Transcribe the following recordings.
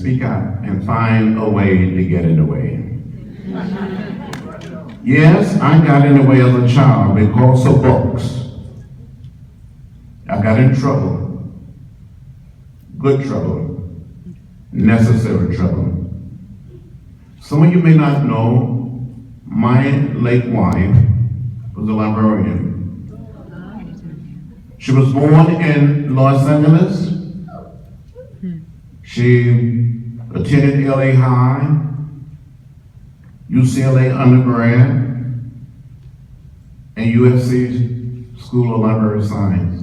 speak out and find a way to get in the way. Yes, I got in the way as a child because of books. I got in trouble, good trouble, necessary trouble. Some of you may not know, my late wife was a librarian. She was born in Los Angeles. She attended LA High, UCLA undergrad, and USC School of Library Science.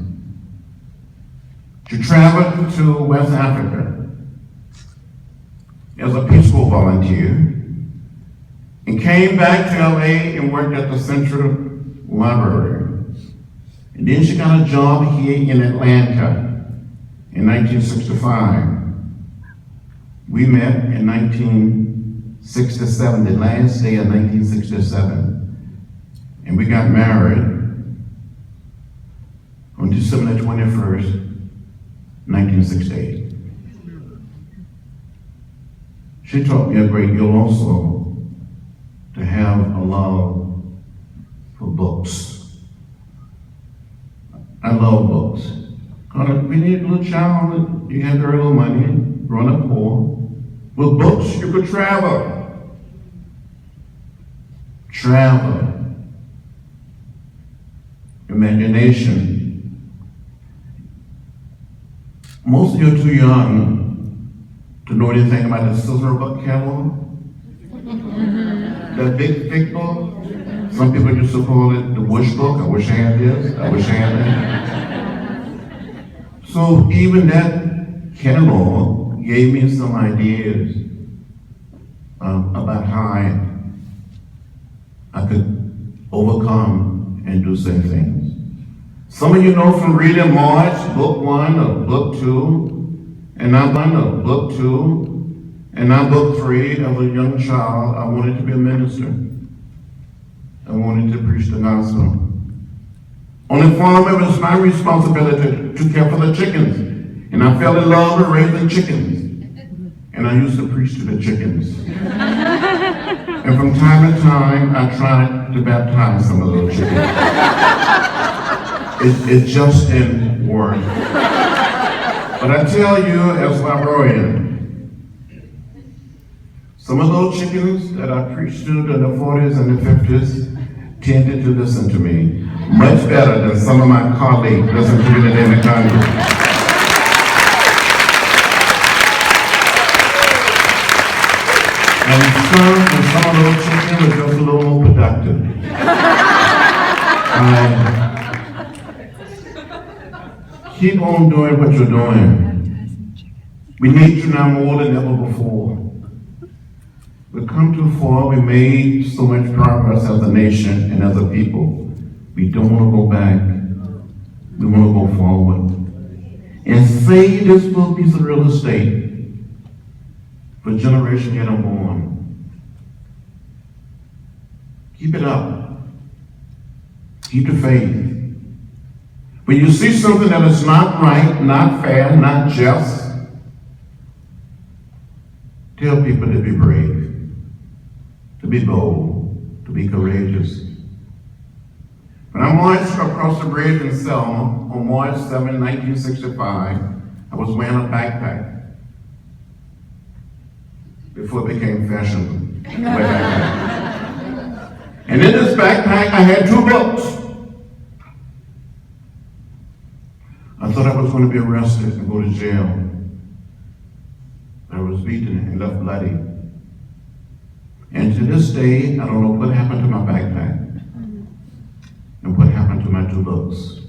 She traveled to West Africa as a Peace Corps volunteer and came back to LA and worked at the Central Library. And then she got a job here in Atlanta in 1965. We met in 1967, the last day of 1967, and we got married on December 21st, 1968. She taught me a great deal also to have a love for books. I love books. When you were a little child, you had very little money, growing up poor. With books, you could travel. Travel. Imagination. Most of you are too young to know anything about the Silverbuck catalog. That big thick book. Some people used to call it the Bush book. I wish I had this. I wish I had that. So even that catalog gave me some ideas about how I could overcome and do certain things. Some of you know from reading March, book 1 or book 2, and now book 2, and now book 3. As a young child, I wanted to be a minister. I wanted to preach the gospel. On the farm, it was my responsibility to care for the chickens. And I fell in love with raising chickens. And I used to preach to the chickens. And from time to time, I tried to baptize some of those chickens. It just didn't work. But I tell you, as a librarian, some of those chickens that I preached to in the 40s and the 50s tended to listen to me much better than some of my colleagues listen to me today in the Congress. And some of those chickens are just a little more productive. Keep on doing what you're doing. We need you now more than ever before. We've come too far. We made so much progress as a nation and as a people. We don't want to go back. We want to go forward. And save this little piece of real estate for generations yet unborn. Keep it up. Keep the faith. When you see something that is not right, not fair, not just, tell people to be brave, to be bold, to be courageous. When I marched across the bridge in Selma on March 7, 1965, I was wearing a backpack before it became fashionable. And in this backpack, I had 2 books. I thought I was going to be arrested and go to jail. I was beaten and left bloody. And to this day, I don't know what happened to my backpack and what happened to my 2 books.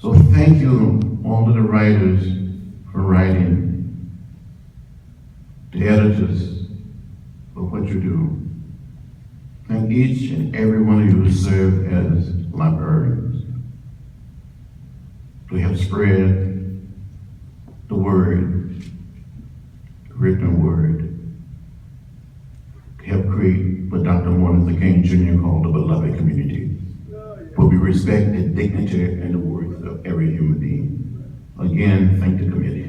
So thank you, all of the writers, for writing, the editors, for what you do. Thank each and every one of you who serve as librarians, to have spread the word, the written word, to help create what Dr. Martin Luther King Jr. called the beloved community, where we respect the dignity and the worth of every human being. Again, thank the committee.